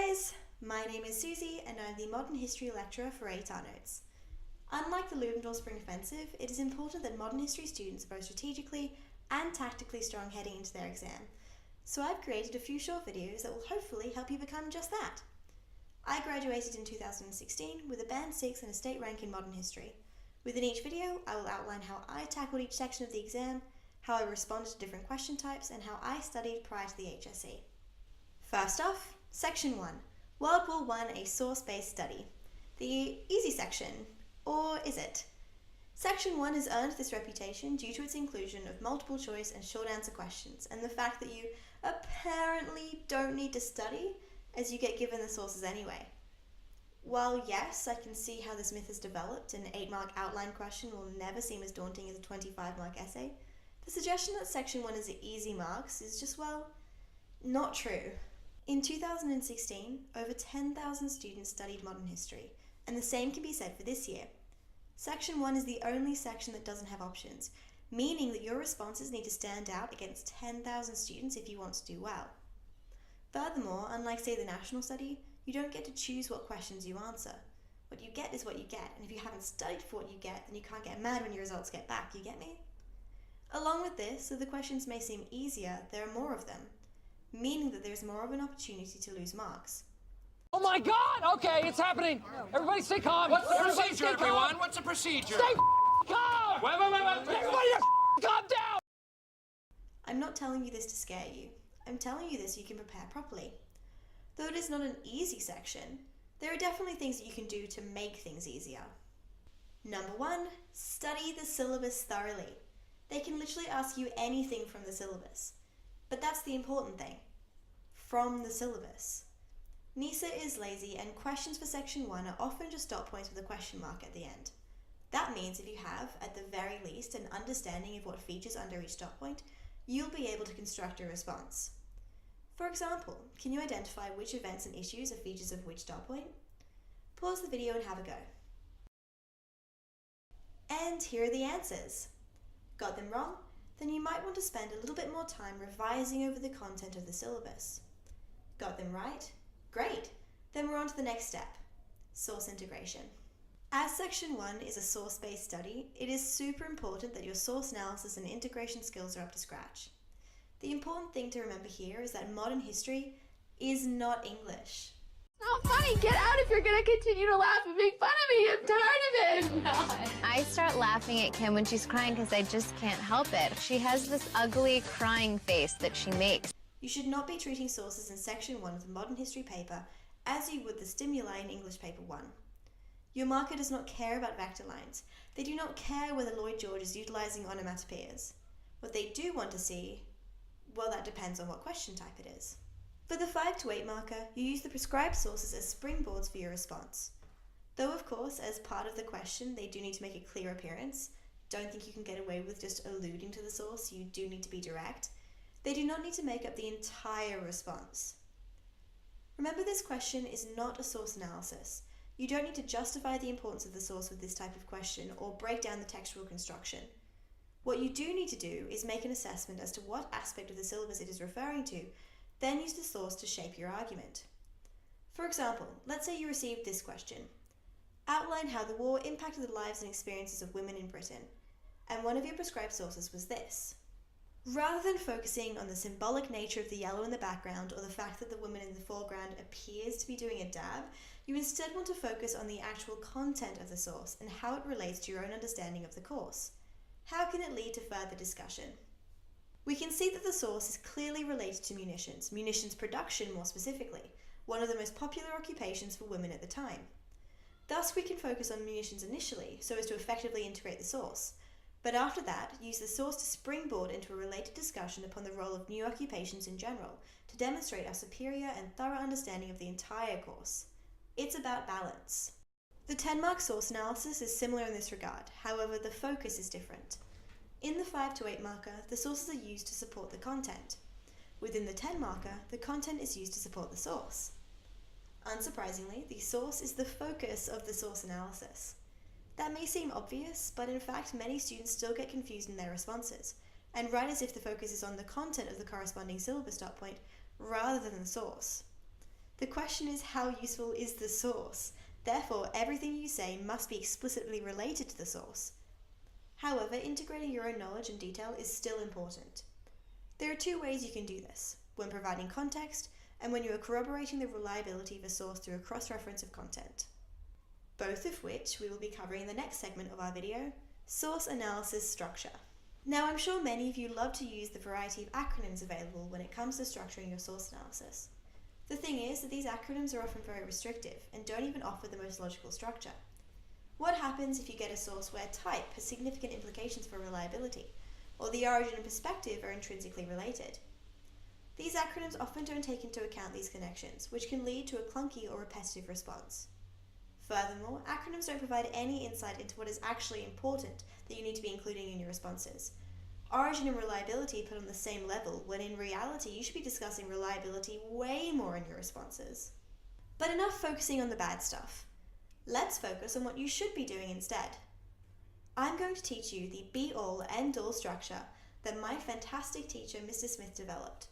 guys, my name is Susie and I'm the Modern History lecturer for ATAR Notes. Unlike the Louisville Spring Offensive, it is important that modern history students are both strategically and tactically strong heading into their exam, so I've created a few short videos that will hopefully help you become just that. I graduated in 2016 with a Band 6 and a state rank in modern history. Within each video, I will outline how I tackled each section of the exam, how I responded to different question types, and how I studied prior to the HSC. First off, Section 1, World War I, a source-based study. The easy section, or is it? Section 1 has earned this reputation due to its inclusion of multiple choice and short answer questions, and the fact that you apparently don't need to study as you get given the sources anyway. While yes, I can see how this myth has developed, an 8-mark outline question will never seem as daunting as a 25-mark essay, the suggestion that Section 1 is easy marks is just, well, not true. In 2016, over 10,000 students studied modern history, and the same can be said for this year. Section 1 is the only section that doesn't have options, meaning that your responses need to stand out against 10,000 students if you want to do well. Furthermore, unlike say the national study, you don't get to choose what questions you answer. What you get is what you get, and if you haven't studied for what you get, then you can't get mad when your results get back, you get me? Along with this, though the questions may seem easier, there are more of them, meaning that there's more of an opportunity to lose marks. Oh my God! Okay, it's happening. Everybody stay calm. What's the procedure, everyone? What's the procedure? Stay calm! Wait. Everybody calm down! I'm not telling you this to scare you. I'm telling you this so you can prepare properly. Though it is not an easy section, there are definitely things that you can do to make things easier. Number 1, study the syllabus thoroughly. They can literally ask you anything from the syllabus. But that's the important thing. From the syllabus. NISA is lazy and questions for Section 1 are often just dot points with a question mark at the end. That means if you have, at the very least, an understanding of what features under each dot point, you'll be able to construct a response. For example, can you identify which events and issues are features of which dot point? Pause the video and have a go. And here are the answers. Got them wrong? Then you might want to spend a little bit more time revising over the content of the syllabus. Got them right? Great! Then we're on to the next step, source integration. As Section 1 is a source-based study, it is super important that your source analysis and integration skills are up to scratch. The important thing to remember here is that modern history is not English. Not funny. Get out if you're gonna continue to laugh and make fun of me. I'm tired of it. No. I start laughing at Kim when she's crying because I just can't help it. She has this ugly crying face that she makes. You should not be treating sources in Section 1 of the modern history paper as you would the stimuli in English paper 1. Your marker does not care about vector lines. They do not care whether Lloyd George is utilizing onomatopoeias. What they do want to see, well, that depends on what question type it is. For the 5 to 8 marker, you use the prescribed sources as springboards for your response. Though, of course, as part of the question, they do need to make a clear appearance. Don't think you can get away with just alluding to the source, you do need to be direct. They do not need to make up the entire response. Remember, this question is not a source analysis. You don't need to justify the importance of the source with this type of question or break down the textual construction. What you do need to do is make an assessment as to what aspect of the syllabus it is referring to, then use the source to shape your argument. For example, let's say you received this question. Outline how the war impacted the lives and experiences of women in Britain, and one of your prescribed sources was this. Rather than focusing on the symbolic nature of the yellow in the background or the fact that the woman in the foreground appears to be doing a dab, you instead want to focus on the actual content of the source and how it relates to your own understanding of the course. How can it lead to further discussion? We can see that the source is clearly related to munitions production more specifically, one of the most popular occupations for women at the time. Thus, we can focus on munitions initially so as to effectively integrate the source, but after that, use the source to springboard into a related discussion upon the role of new occupations in general to demonstrate our superior and thorough understanding of the entire course. It's about balance. The 10-mark source analysis is similar in this regard, however, the focus is different. In the 5 to 8 marker, the sources are used to support the content. Within the 10 marker, the content is used to support the source. Unsurprisingly, the source is the focus of the source analysis. That may seem obvious, but in fact many students still get confused in their responses, and write as if the focus is on the content of the corresponding syllabus dot point rather than the source. The question is, how useful is the source? Therefore, everything you say must be explicitly related to the source. However, integrating your own knowledge and detail is still important. There are two ways you can do this: when providing context, and when you are corroborating the reliability of a source through a cross-reference of content. Both of which we will be covering in the next segment of our video, Source Analysis Structure. Now, I'm sure many of you love to use the variety of acronyms available when it comes to structuring your source analysis. The thing is that these acronyms are often very restrictive and don't even offer the most logical structure. What happens if you get a source where type has significant implications for reliability, or the origin and perspective are intrinsically related? These acronyms often don't take into account these connections, which can lead to a clunky or repetitive response. Furthermore, acronyms don't provide any insight into what is actually important that you need to be including in your responses. Origin and reliability put on the same level, when in reality you should be discussing reliability way more in your responses. But enough focusing on the bad stuff. Let's focus on what you should be doing instead. I'm going to teach you the be-all, end-all structure that my fantastic teacher, Mr. Smith, developed.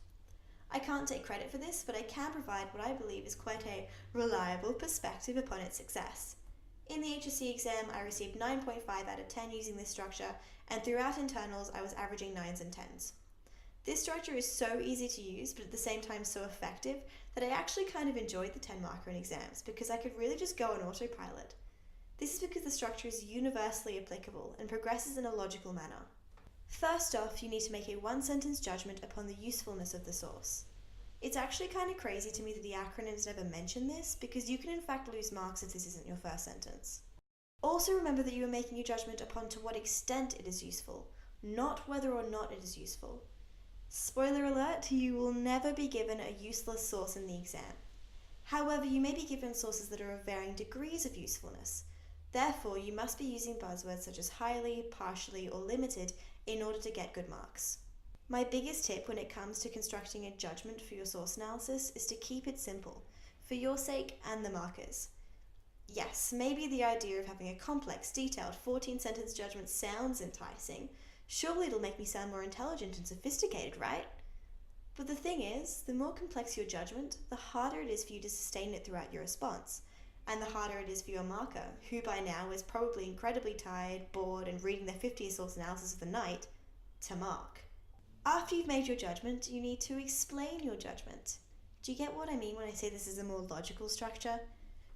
I can't take credit for this, but I can provide what I believe is quite a reliable perspective upon its success. In the HSC exam, I received 9.5 out of 10 using this structure, and throughout internals, I was averaging 9s and 10s. This structure is so easy to use, but at the same time so effective, that I actually kind of enjoyed the 10 marker in exams, because I could really just go on autopilot. This is because the structure is universally applicable and progresses in a logical manner. First off, you need to make a one-sentence judgment upon the usefulness of the source. It's actually kind of crazy to me that the acronyms never mention this, because you can in fact lose marks if this isn't your first sentence. Also remember that you are making your judgment upon to what extent it is useful, not whether or not it is useful. Spoiler alert, you will never be given a useless source in the exam. However, you may be given sources that are of varying degrees of usefulness. Therefore, you must be using buzzwords such as highly, partially, or limited in order to get good marks. My biggest tip when it comes to constructing a judgment for your source analysis is to keep it simple, for your sake and the markers. Yes, maybe the idea of having a complex, detailed 14-sentence judgment sounds enticing. Surely it'll make me sound more intelligent and sophisticated, right? But the thing is, the more complex your judgment, the harder it is for you to sustain it throughout your response, and the harder it is for your marker, who by now is probably incredibly tired, bored, and reading their 50th source analysis of the night, to mark. After you've made your judgment, you need to explain your judgment. Do you get what I mean when I say this is a more logical structure?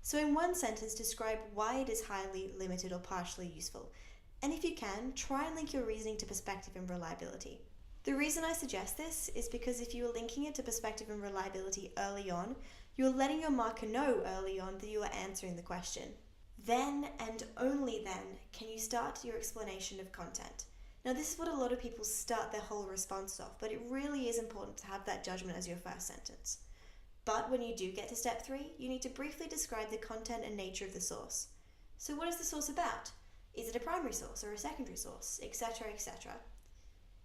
So in one sentence, describe why it is highly, limited, or partially useful. And if you can, try and link your reasoning to perspective and reliability. The reason I suggest this is because if you are linking it to perspective and reliability early on, you are letting your marker know early on that you are answering the question. Then, and only then, can you start your explanation of content. Now, this is what a lot of people start their whole response off, but it really is important to have that judgment as your first sentence. But when you do get to step 3, you need to briefly describe the content and nature of the source. So what is the source about? Is it a primary source or a secondary source, etc., etc.?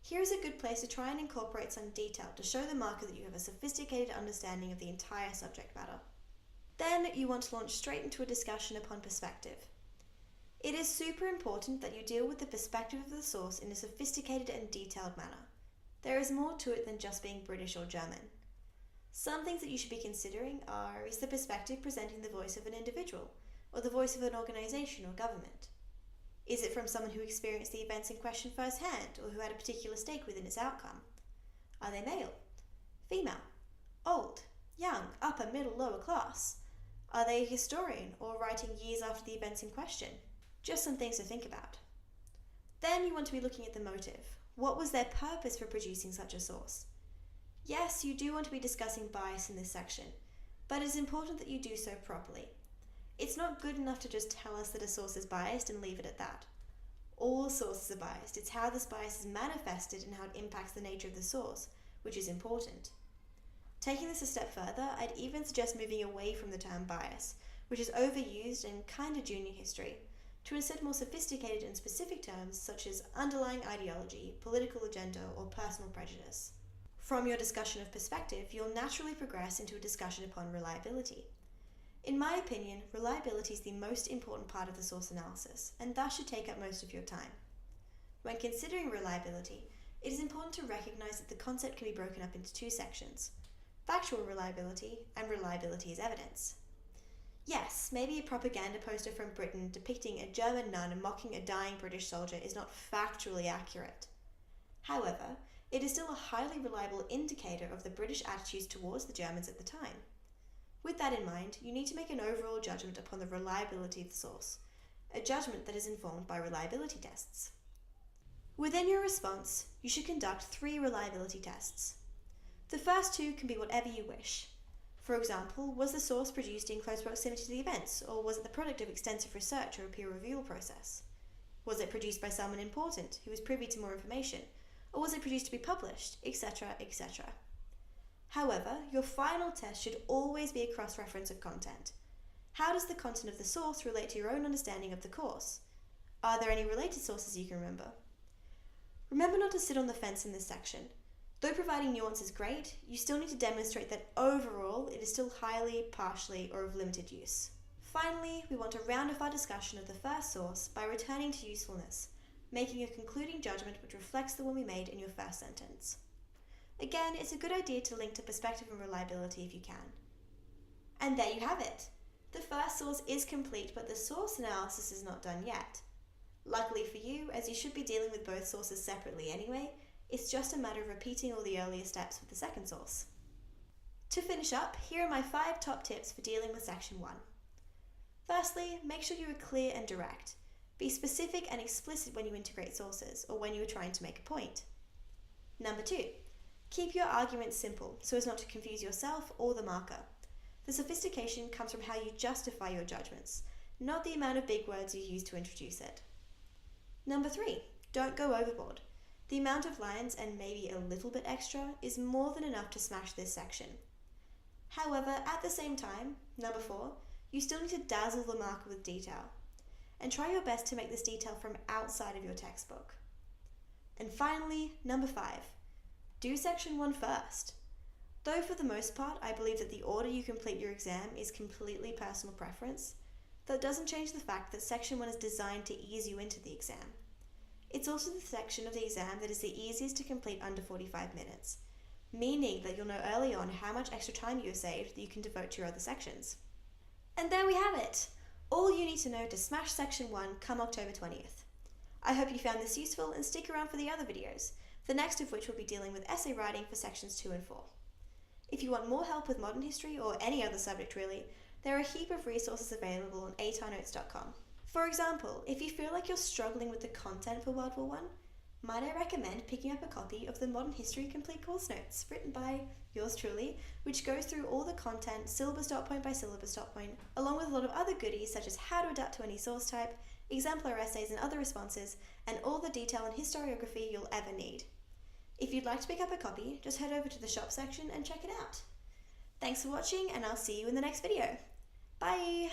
Here is a good place to try and incorporate some detail to show the marker that you have a sophisticated understanding of the entire subject matter. Then you want to launch straight into a discussion upon perspective. It is super important that you deal with the perspective of the source in a sophisticated and detailed manner. There is more to it than just being British or German. Some things that you should be considering are, is the perspective presenting the voice of an individual, or the voice of an organisation or government? Is it from someone who experienced the events in question firsthand, or who had a particular stake within its outcome? Are they male, female, old, young, upper, middle, lower class? Are they a historian, or writing years after the events in question? Just some things to think about. Then you want to be looking at the motive. What was their purpose for producing such a source? Yes, you do want to be discussing bias in this section, but it is important that you do so properly. It's not good enough to just tell us that a source is biased and leave it at that. All sources are biased. It's how this bias is manifested and how it impacts the nature of the source, which is important. Taking this a step further, I'd even suggest moving away from the term bias, which is overused and kind of junior history, to instead more sophisticated and specific terms such as underlying ideology, political agenda, or personal prejudice. From your discussion of perspective, you'll naturally progress into a discussion upon reliability. In my opinion, reliability is the most important part of the source analysis, and thus should take up most of your time. When considering reliability, it is important to recognize that the concept can be broken up into 2 sections. factual reliability, and reliability as evidence. Yes, maybe a propaganda poster from Britain depicting a German nun mocking a dying British soldier is not factually accurate. However, it is still a highly reliable indicator of the British attitudes towards the Germans at the time. With that in mind, you need to make an overall judgment upon the reliability of the source, a judgment that is informed by reliability tests. Within your response, you should conduct 3 reliability tests. The first 2 can be whatever you wish. For example, was the source produced in close proximity to the events, or was it the product of extensive research or a peer review process? Was it produced by someone important who was privy to more information, or was it produced to be published, etc., etc.? However, your final test should always be a cross-reference of content. How does the content of the source relate to your own understanding of the course? Are there any related sources you can remember? Remember not to sit on the fence in this section. Though providing nuance is great, you still need to demonstrate that overall it is still highly, partially, or of limited use. Finally, we want to round off our discussion of the first source by returning to usefulness, making a concluding judgment which reflects the one we made in your first sentence. Again, it's a good idea to link to perspective and reliability if you can. And there you have it. The first source is complete, but the source analysis is not done yet. Luckily for you, as you should be dealing with both sources separately anyway, it's just a matter of repeating all the earlier steps with the second source. To finish up, here are my 5 top tips for dealing with section 1. Firstly, make sure you are clear and direct. Be specific and explicit when you integrate sources, or when you are trying to make a point. Number 2, keep your arguments simple so as not to confuse yourself or the marker. The sophistication comes from how you justify your judgments, not the amount of big words you use to introduce it. Number 3, don't go overboard. The amount of lines, and maybe a little bit extra, is more than enough to smash this section. However, at the same time, number 4, you still need to dazzle the marker with detail, and try your best to make this detail from outside of your textbook. And finally, number 5, do section 1 first. Though for the most part, I believe that the order you complete your exam is completely personal preference, that doesn't change the fact that section 1 is designed to ease you into the exam. It's also the section of the exam that is the easiest to complete under 45 minutes, meaning that you'll know early on how much extra time you have saved that you can devote to your other sections. And there we have it! All you need to know to smash section 1 come October 20th. I hope you found this useful and stick around for the other videos, the next of which will be dealing with essay writing for sections 2 and 4. If you want more help with modern history, or any other subject really, there are a heap of resources available on atarnotes.com. For example, if you feel like you're struggling with the content for World War I, might I recommend picking up a copy of the Modern History Complete Course Notes, written by yours truly, which goes through all the content syllabus dot point by syllabus dot point, along with a lot of other goodies such as how to adapt to any source type, exemplar essays and other responses, and all the detail and historiography you'll ever need. If you'd like to pick up a copy, just head over to the shop section and check it out. Thanks for watching, and I'll see you in the next video. Bye!